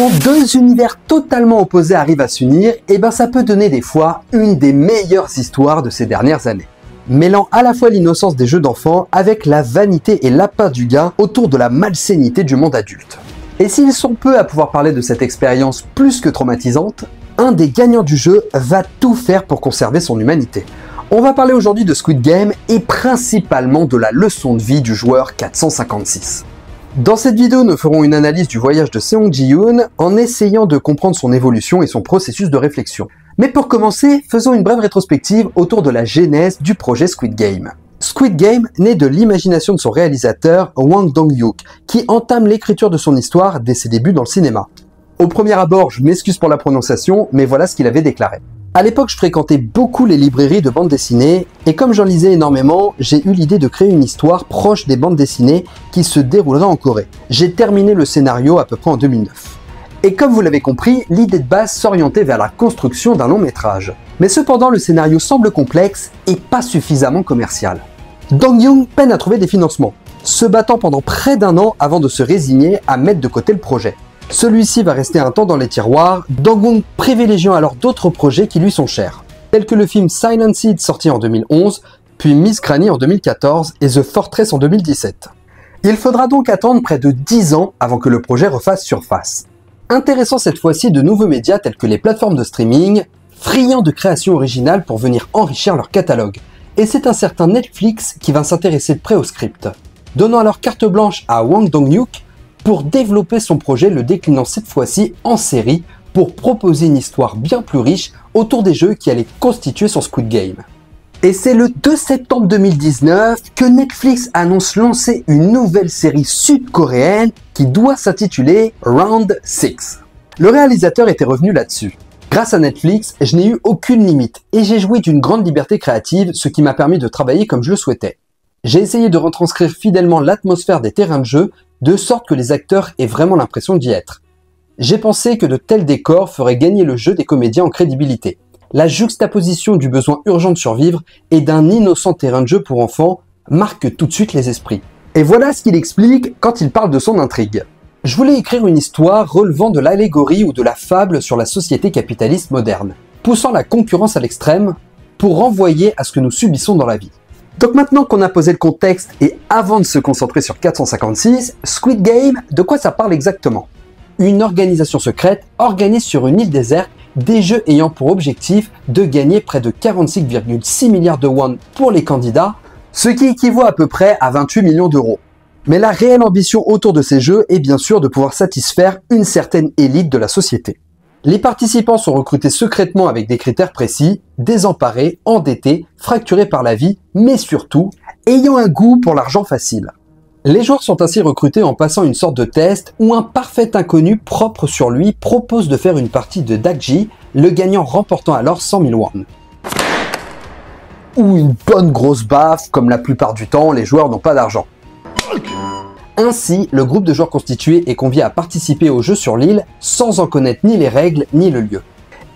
Quand deux univers totalement opposés arrivent à s'unir, eh ben ça peut donner des fois une des meilleures histoires de ces dernières années. Mêlant à la fois l'innocence des jeux d'enfants avec la vanité et l'appât du gain autour de la malsénité du monde adulte. Et s'ils sont peu à pouvoir parler de cette expérience plus que traumatisante, un des gagnants du jeu va tout faire pour conserver son humanité. On va parler aujourd'hui de Squid Game et principalement de la leçon de vie du joueur 456. Dans cette vidéo, nous ferons une analyse du voyage de Seong Ji-Yoon en essayant de comprendre son évolution et son processus de réflexion. Mais pour commencer, faisons une brève rétrospective autour de la genèse du projet Squid Game. Squid Game naît de l'imagination de son réalisateur Hwang Dong-hyuk, qui entame l'écriture de son histoire dès ses débuts dans le cinéma. Au premier abord, je m'excuse pour la prononciation, mais voilà ce qu'il avait déclaré. À l'époque, je fréquentais beaucoup les librairies de bandes dessinées, et comme j'en lisais énormément, j'ai eu l'idée de créer une histoire proche des bandes dessinées qui se déroulerait en Corée. J'ai terminé le scénario à peu près en 2009. Et comme vous l'avez compris, l'idée de base s'orientait vers la construction d'un long métrage. Mais cependant, le scénario semble complexe et pas suffisamment commercial. Dong-hyuk peine à trouver des financements, se battant pendant près d'un an avant de se résigner à mettre de côté le projet. Celui-ci va rester un temps dans les tiroirs, Dong-hyuk privilégiant alors d'autres projets qui lui sont chers, tels que le film Silent Seed sorti en 2011, puis Miss Granny en 2014 et The Fortress en 2017. Il faudra donc attendre près de 10 ans avant que le projet refasse surface. Intéressant cette fois-ci de nouveaux médias tels que les plateformes de streaming, friands de créations originales pour venir enrichir leur catalogue. Et c'est un certain Netflix qui va s'intéresser de près au script, donnant alors carte blanche à Hwang Dong-hyuk pour développer son projet, le déclinant cette fois-ci en série pour proposer une histoire bien plus riche autour des jeux qui allaient constituer son Squid Game. Et c'est le 2 septembre 2019 que Netflix annonce lancer une nouvelle série sud-coréenne qui doit s'intituler Round 6. Le réalisateur était revenu là-dessus. Grâce à Netflix, je n'ai eu aucune limite et j'ai joui d'une grande liberté créative, ce qui m'a permis de travailler comme je le souhaitais. J'ai essayé de retranscrire fidèlement l'atmosphère des terrains de jeu, de sorte que les acteurs aient vraiment l'impression d'y être. J'ai pensé que de tels décors feraient gagner le jeu des comédiens en crédibilité. La juxtaposition du besoin urgent de survivre et d'un innocent terrain de jeu pour enfants marque tout de suite les esprits. Et voilà ce qu'il explique quand il parle de son intrigue. Je voulais écrire une histoire relevant de l'allégorie ou de la fable sur la société capitaliste moderne, poussant la concurrence à l'extrême pour renvoyer à ce que nous subissons dans la vie. Donc maintenant qu'on a posé le contexte et avant de se concentrer sur 456, Squid Game, de quoi ça parle exactement? Une organisation secrète organise sur une île déserte des jeux ayant pour objectif de gagner près de 46,6 milliards de won pour les candidats, ce qui équivaut à peu près à 28 millions d'euros. Mais la réelle ambition autour de ces jeux est bien sûr de pouvoir satisfaire une certaine élite de la société. Les participants sont recrutés secrètement avec des critères précis, désemparés, endettés, fracturés par la vie, mais surtout, ayant un goût pour l'argent facile. Les joueurs sont ainsi recrutés en passant une sorte de test où un parfait inconnu propre sur lui propose de faire une partie de Dakji, le gagnant remportant alors 100 000 won. Ou une bonne grosse baffe, comme la plupart du temps, les joueurs n'ont pas d'argent. Ainsi, le groupe de joueurs constitué est convié à participer au jeu sur l'île sans en connaître ni les règles ni le lieu.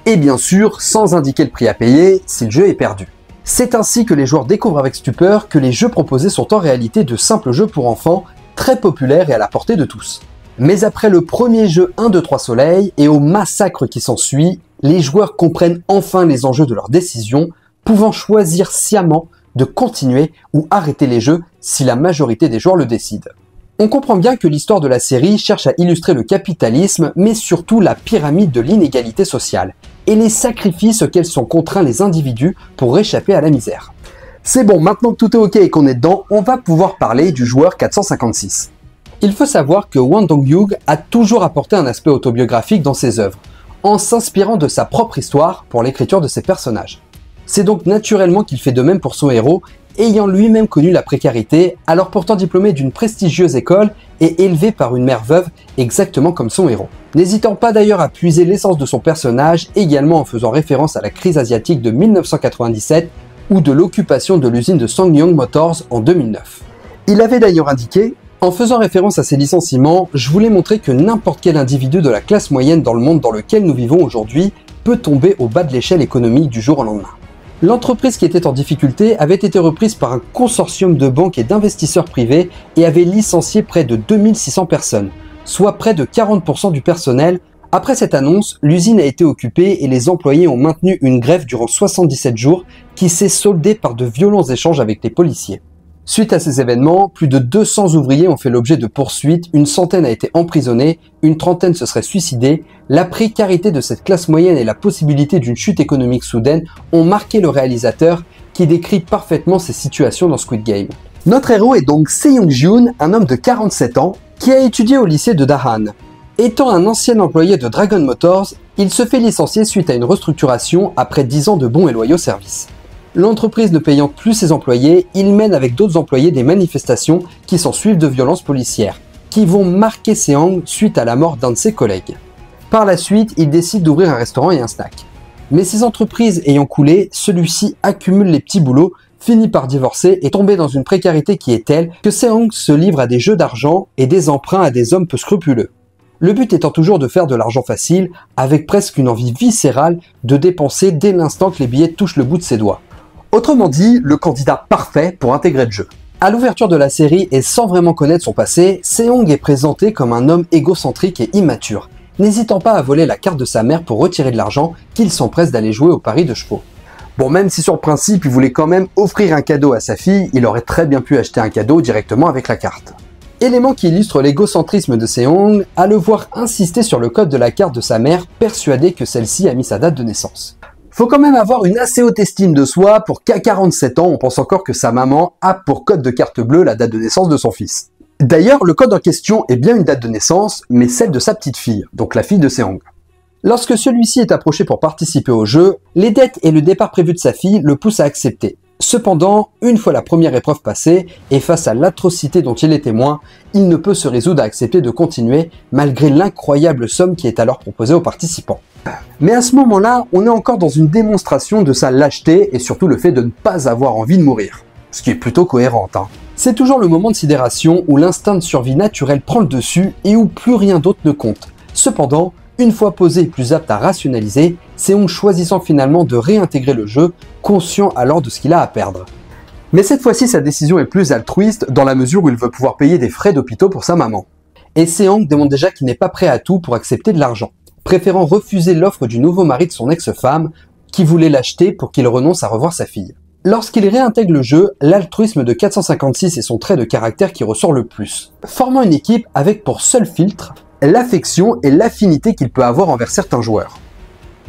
Et bien sûr, sans indiquer le prix à payer si le jeu est perdu. C'est ainsi que les joueurs découvrent avec stupeur que les jeux proposés sont en réalité de simples jeux pour enfants, très populaires et à la portée de tous. Mais après le premier jeu 1, 2, 3 Soleil et au massacre qui s'ensuit, les joueurs comprennent enfin les enjeux de leurs décisions, pouvant choisir sciemment de continuer ou arrêter les jeux si la majorité des joueurs le décident. On comprend bien que l'histoire de la série cherche à illustrer le capitalisme, mais surtout la pyramide de l'inégalité sociale, et les sacrifices auxquels sont contraints les individus pour échapper à la misère. C'est bon, maintenant que tout est ok et qu'on est dedans, on va pouvoir parler du joueur 456. Il faut savoir que Hwang Dong-hyuk a toujours apporté un aspect autobiographique dans ses œuvres, en s'inspirant de sa propre histoire pour l'écriture de ses personnages. C'est donc naturellement qu'il fait de même pour son héros, ayant lui-même connu la précarité, alors pourtant diplômé d'une prestigieuse école et élevé par une mère veuve exactement comme son héros. N'hésitant pas d'ailleurs à puiser l'essence de son personnage, également en faisant référence à la crise asiatique de 1997 ou de l'occupation de l'usine de SsangYong Motors en 2009. Il avait d'ailleurs indiqué « En faisant référence à ces licenciements, je voulais montrer que n'importe quel individu de la classe moyenne dans le monde dans lequel nous vivons aujourd'hui peut tomber au bas de l'échelle économique du jour au lendemain. » L'entreprise qui était en difficulté avait été reprise par un consortium de banques et d'investisseurs privés et avait licencié près de 2600 personnes, soit près de 40% du personnel, Après cette annonce, l'usine a été occupée et les employés ont maintenu une grève durant 77 jours qui s'est soldée par de violents échanges avec les policiers. Suite à ces événements, plus de 200 ouvriers ont fait l'objet de poursuites, une centaine a été emprisonnée, une trentaine se serait suicidée. La précarité de cette classe moyenne et la possibilité d'une chute économique soudaine ont marqué le réalisateur qui décrit parfaitement ces situations dans Squid Game. Notre héros est donc Seong-Jun, un homme de 47 ans qui a étudié au lycée de Dahan. Étant un ancien employé de Dragon Motors, il se fait licencier suite à une restructuration après 10 ans de bons et loyaux services. L'entreprise ne payant plus ses employés, il mène avec d'autres employés des manifestations qui s'ensuivent de violences policières, qui vont marquer Seong suite à la mort d'un de ses collègues. Par la suite, il décide d'ouvrir un restaurant et un snack. Mais ses entreprises ayant coulé, celui-ci accumule les petits boulots, finit par divorcer et tomber dans une précarité qui est telle que Seong se livre à des jeux d'argent et des emprunts à des hommes peu scrupuleux. Le but étant toujours de faire de l'argent facile, avec presque une envie viscérale de dépenser dès l'instant que les billets touchent le bout de ses doigts. Autrement dit, le candidat parfait pour intégrer le jeu. À l'ouverture de la série et sans vraiment connaître son passé, Seong est présenté comme un homme égocentrique et immature, n'hésitant pas à voler la carte de sa mère pour retirer de l'argent qu'il s'empresse d'aller jouer au pari de chevaux. Bon, même si sur le principe il voulait quand même offrir un cadeau à sa fille, il aurait très bien pu acheter un cadeau directement avec la carte. Élément qui illustre l'égocentrisme de Seong, à le voir insister sur le code de la carte de sa mère, persuadé que celle-ci a mis sa date de naissance. Faut quand même avoir une assez haute estime de soi pour qu'à 47 ans, on pense encore que sa maman a pour code de carte bleue la date de naissance de son fils. D'ailleurs, le code en question est bien une date de naissance, mais celle de sa petite fille, donc la fille de Seong. Lorsque celui-ci est approché pour participer au jeu, les dettes et le départ prévu de sa fille le poussent à accepter. Cependant, une fois la première épreuve passée, et face à l'atrocité dont il est témoin, il ne peut se résoudre à accepter de continuer, malgré l'incroyable somme qui est alors proposée aux participants. Mais à ce moment-là, on est encore dans une démonstration de sa lâcheté et surtout le fait de ne pas avoir envie de mourir. Ce qui est plutôt cohérent, hein. C'est toujours le moment de sidération où l'instinct de survie naturel prend le dessus et où plus rien d'autre ne compte. Cependant, une fois posé et plus apte à rationaliser, Seong choisissant finalement de réintégrer le jeu, conscient alors de ce qu'il a à perdre. Mais cette fois-ci, sa décision est plus altruiste dans la mesure où il veut pouvoir payer des frais d'hôpital pour sa maman. Et Seong démontre déjà qu'il n'est pas prêt à tout pour accepter de l'argent, préférant refuser l'offre du nouveau mari de son ex-femme, qui voulait l'acheter pour qu'il renonce à revoir sa fille. Lorsqu'il réintègre le jeu, l'altruisme de 456 est son trait de caractère qui ressort le plus, formant une équipe avec pour seul filtre l'affection et l'affinité qu'il peut avoir envers certains joueurs.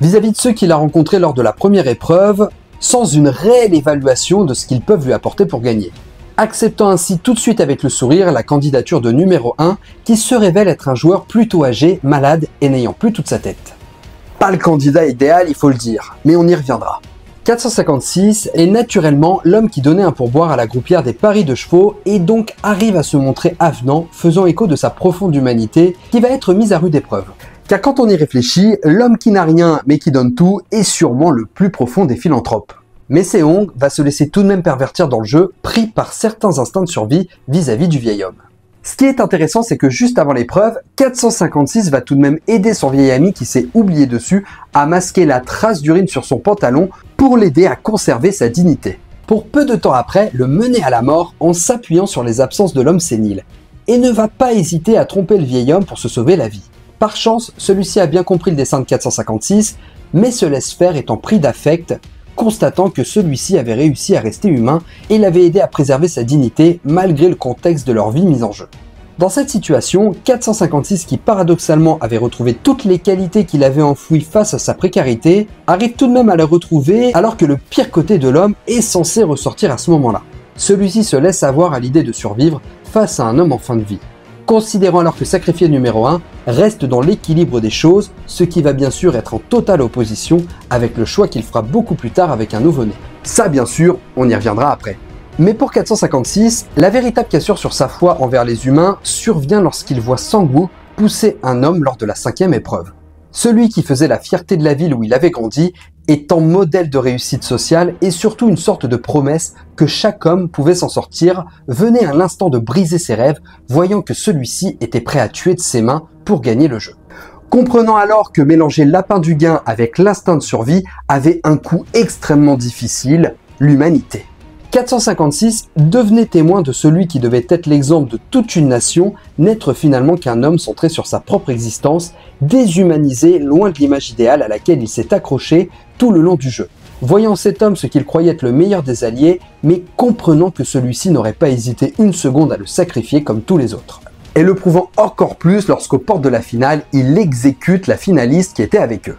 Vis-à-vis de ceux qu'il a rencontrés lors de la première épreuve, sans une réelle évaluation de ce qu'ils peuvent lui apporter pour gagner. Acceptant ainsi tout de suite avec le sourire la candidature de numéro 1 qui se révèle être un joueur plutôt âgé, malade et n'ayant plus toute sa tête. Pas le candidat idéal, il faut le dire, mais on y reviendra. 456 est naturellement l'homme qui donnait un pourboire à la groupière des paris de chevaux et donc arrive à se montrer avenant, faisant écho de sa profonde humanité qui va être mise à rude épreuve. Car quand on y réfléchit, l'homme qui n'a rien mais qui donne tout est sûrement le plus profond des philanthropes. Mais Seong va se laisser tout de même pervertir dans le jeu, pris par certains instincts de survie vis-à-vis du vieil homme. Ce qui est intéressant, c'est que juste avant l'épreuve, 456 va tout de même aider son vieil ami qui s'est oublié dessus à masquer la trace d'urine sur son pantalon pour l'aider à conserver sa dignité. Pour peu de temps après, le mener à la mort en s'appuyant sur les absences de l'homme sénile, et ne va pas hésiter à tromper le vieil homme pour se sauver la vie. Par chance, celui-ci a bien compris le dessein de 456, mais se laisse faire étant pris d'affect, constatant que celui-ci avait réussi à rester humain et l'avait aidé à préserver sa dignité malgré le contexte de leur vie mise en jeu. Dans cette situation, 456 qui paradoxalement avait retrouvé toutes les qualités qu'il avait enfouies face à sa précarité, arrive tout de même à les retrouver alors que le pire côté de l'homme est censé ressortir à ce moment-là. Celui-ci se laisse avoir à l'idée de survivre face à un homme en fin de vie. Considérant alors que sacrifié numéro 1 reste dans l'équilibre des choses, ce qui va bien sûr être en totale opposition avec le choix qu'il fera beaucoup plus tard avec un nouveau-né. Ça bien sûr, on y reviendra après. Mais pour 456, la véritable cassure sur sa foi envers les humains survient lorsqu'il voit Sang-woo pousser un homme lors de la 5e épreuve. Celui qui faisait la fierté de la ville où il avait grandi, étant modèle de réussite sociale et surtout une sorte de promesse que chaque homme pouvait s'en sortir, venait à l'instant de briser ses rêves, voyant que celui-ci était prêt à tuer de ses mains pour gagner le jeu. Comprenant alors que mélanger l'appât du gain avec l'instinct de survie avait un coût extrêmement difficile, l'humanité. 456 devenait témoin de celui qui devait être l'exemple de toute une nation, n'être finalement qu'un homme centré sur sa propre existence, déshumanisé, loin de l'image idéale à laquelle il s'est accroché tout le long du jeu. Voyant en cet homme ce qu'il croyait être le meilleur des alliés, mais comprenant que celui-ci n'aurait pas hésité une seconde à le sacrifier comme tous les autres. Et le prouvant encore plus lorsqu'aux portes de la finale, il exécute la finaliste qui était avec eux.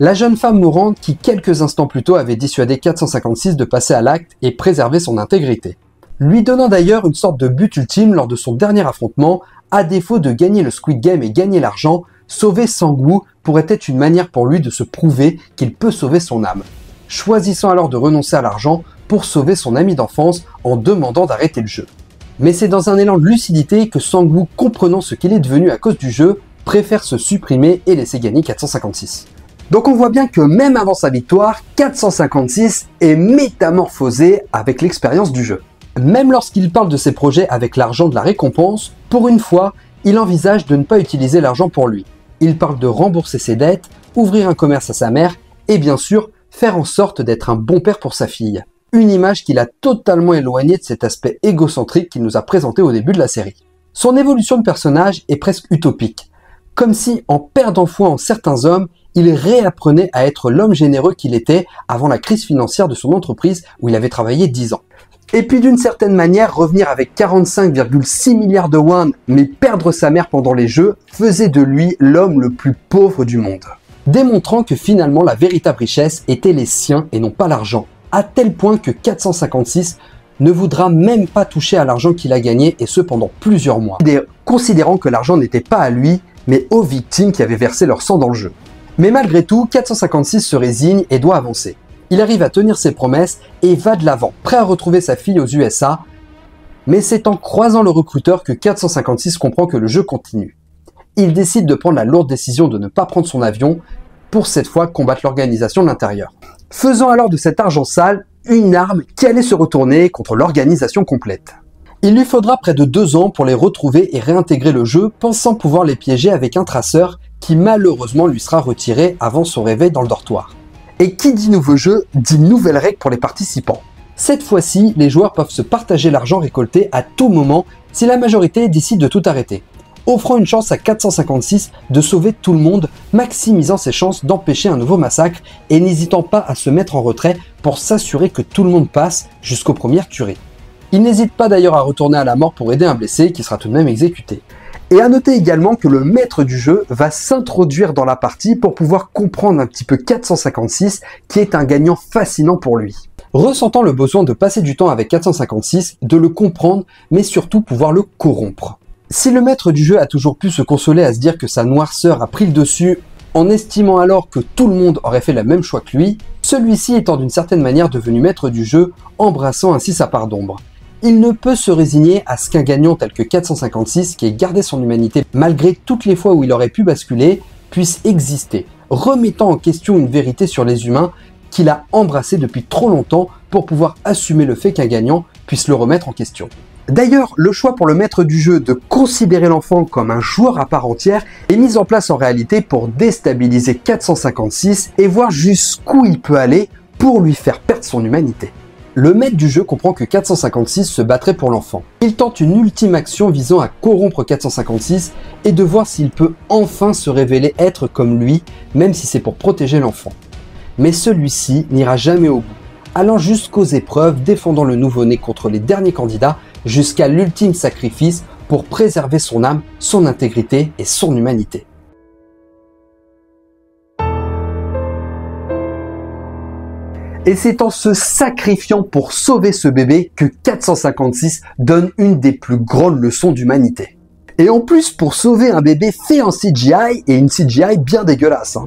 La jeune femme mourante qui quelques instants plus tôt avait dissuadé 456 de passer à l'acte et préserver son intégrité. Lui donnant d'ailleurs une sorte de but ultime lors de son dernier affrontement, à défaut de gagner le Squid Game et gagner l'argent, sauver Sang-woo pourrait être une manière pour lui de se prouver qu'il peut sauver son âme. Choisissant alors de renoncer à l'argent pour sauver son ami d'enfance en demandant d'arrêter le jeu. Mais c'est dans un élan de lucidité que Sang-woo, comprenant ce qu'il est devenu à cause du jeu, préfère se supprimer et laisser gagner 456. Donc on voit bien que même avant sa victoire, 456 est métamorphosé avec l'expérience du jeu. Même lorsqu'il parle de ses projets avec l'argent de la récompense, pour une fois, il envisage de ne pas utiliser l'argent pour lui. Il parle de rembourser ses dettes, ouvrir un commerce à sa mère et bien sûr, faire en sorte d'être un bon père pour sa fille. Une image qu'il a totalement éloignée de cet aspect égocentrique qu'il nous a présenté au début de la série. Son évolution de personnage est presque utopique. Comme si, en perdant foi en certains hommes, il réapprenait à être l'homme généreux qu'il était avant la crise financière de son entreprise où il avait travaillé 10 ans. Et puis d'une certaine manière, revenir avec 45,6 milliards de won, mais perdre sa mère pendant les jeux, faisait de lui l'homme le plus pauvre du monde. Démontrant que finalement la véritable richesse était les siens et non pas l'argent, à tel point que 456 ne voudra même pas toucher à l'argent qu'il a gagné et ce pendant plusieurs mois, considérant que l'argent n'était pas à lui, mais aux victimes qui avaient versé leur sang dans le jeu. Mais malgré tout, 456 se résigne et doit avancer. Il arrive à tenir ses promesses et va de l'avant, prêt à retrouver sa fille aux USA, mais c'est en croisant le recruteur que 456 comprend que le jeu continue. Il décide de prendre la lourde décision de ne pas prendre son avion, pour cette fois combattre l'organisation de l'intérieur. Faisant alors de cet argent sale une arme qui allait se retourner contre l'organisation complète. Il lui faudra près de 2 ans pour les retrouver et réintégrer le jeu, pensant pouvoir les piéger avec un traceur qui malheureusement lui sera retiré avant son réveil dans le dortoir. Et qui dit nouveau jeu, dit nouvelles règles pour les participants. Cette fois-ci, les joueurs peuvent se partager l'argent récolté à tout moment si la majorité décide de tout arrêter, offrant une chance à 456 de sauver tout le monde, maximisant ses chances d'empêcher un nouveau massacre et n'hésitant pas à se mettre en retrait pour s'assurer que tout le monde passe jusqu'aux premières tueries. Il n'hésite pas d'ailleurs à retourner à la mort pour aider un blessé qui sera tout de même exécuté. Et à noter également que le maître du jeu va s'introduire dans la partie pour pouvoir comprendre un petit peu 456 qui est un gagnant fascinant pour lui. Ressentant le besoin de passer du temps avec 456, de le comprendre, mais surtout pouvoir le corrompre. Si le maître du jeu a toujours pu se consoler à se dire que sa noirceur a pris le dessus en estimant alors que tout le monde aurait fait le même choix que lui, celui-ci étant d'une certaine manière devenu maître du jeu, embrassant ainsi sa part d'ombre. Il ne peut se résigner à ce qu'un gagnant tel que 456, qui ait gardé son humanité malgré toutes les fois où il aurait pu basculer, puisse exister, remettant en question une vérité sur les humains qu'il a embrassé depuis trop longtemps pour pouvoir assumer le fait qu'un gagnant puisse le remettre en question. D'ailleurs, le choix pour le maître du jeu de considérer l'enfant comme un joueur à part entière est mis en place en réalité pour déstabiliser 456 et voir jusqu'où il peut aller pour lui faire perdre son humanité. Le maître du jeu comprend que 456 se battrait pour l'enfant. Il tente une ultime action visant à corrompre 456 et de voir s'il peut enfin se révéler être comme lui, même si c'est pour protéger l'enfant. Mais celui-ci n'ira jamais au bout, allant jusqu'aux épreuves, défendant le nouveau-né contre les derniers candidats, jusqu'à l'ultime sacrifice pour préserver son âme, son intégrité et son humanité. Et c'est en se sacrifiant pour sauver ce bébé que 456 donne une des plus grandes leçons d'humanité. Et en plus pour sauver un bébé fait en CGI, et une CGI bien dégueulasse.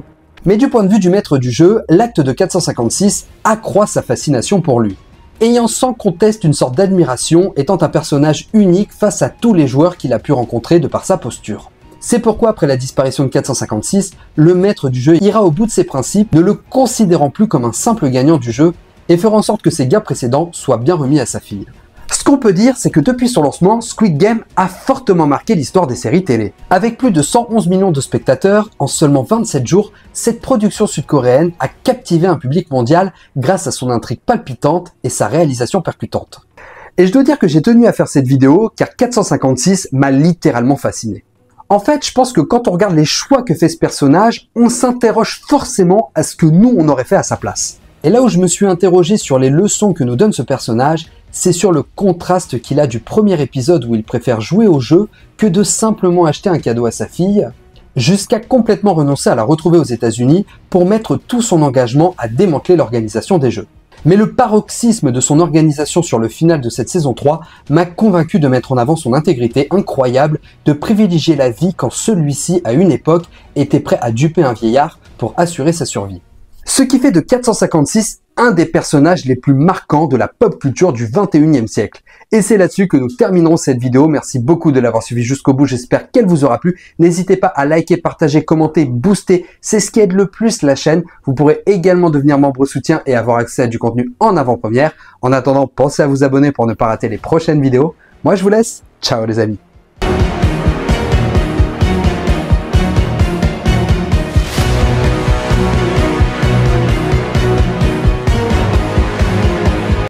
Mais du point de vue du maître du jeu, l'acte de 456 accroît sa fascination pour lui, ayant sans conteste une sorte d'admiration, étant un personnage unique face à tous les joueurs qu'il a pu rencontrer de par sa posture. C'est pourquoi après la disparition de 456, le maître du jeu ira au bout de ses principes, ne le considérant plus comme un simple gagnant du jeu et fera en sorte que ses gains précédents soient bien remis à sa fille. Ce qu'on peut dire, c'est que depuis son lancement, Squid Game a fortement marqué l'histoire des séries télé. Avec plus de 111 millions de spectateurs, en seulement 27 jours, cette production sud-coréenne a captivé un public mondial grâce à son intrigue palpitante et sa réalisation percutante. Et je dois dire que j'ai tenu à faire cette vidéo car 456 m'a littéralement fasciné. En fait, je pense que quand on regarde les choix que fait ce personnage, on s'interroge forcément à ce que nous on aurait fait à sa place. Et là où je me suis interrogé sur les leçons que nous donne ce personnage, c'est sur le contraste qu'il a du premier épisode où il préfère jouer au jeu que de simplement acheter un cadeau à sa fille, jusqu'à complètement renoncer à la retrouver aux États-Unis pour mettre tout son engagement à démanteler l'organisation des jeux. Mais le paroxysme de son organisation sur le final de cette saison 3 m'a convaincu de mettre en avant son intégrité incroyable, de privilégier la vie quand celui-ci, à une époque, était prêt à duper un vieillard pour assurer sa survie. Ce qui fait de 456 un des personnages les plus marquants de la pop culture du 21e siècle. Et c'est là-dessus que nous terminerons cette vidéo. Merci beaucoup de l'avoir suivi jusqu'au bout, j'espère qu'elle vous aura plu. N'hésitez pas à liker, partager, commenter, booster, c'est ce qui aide le plus la chaîne. Vous pourrez également devenir membre soutien et avoir accès à du contenu en avant-première. En attendant, pensez à vous abonner pour ne pas rater les prochaines vidéos. Moi je vous laisse, ciao les amis.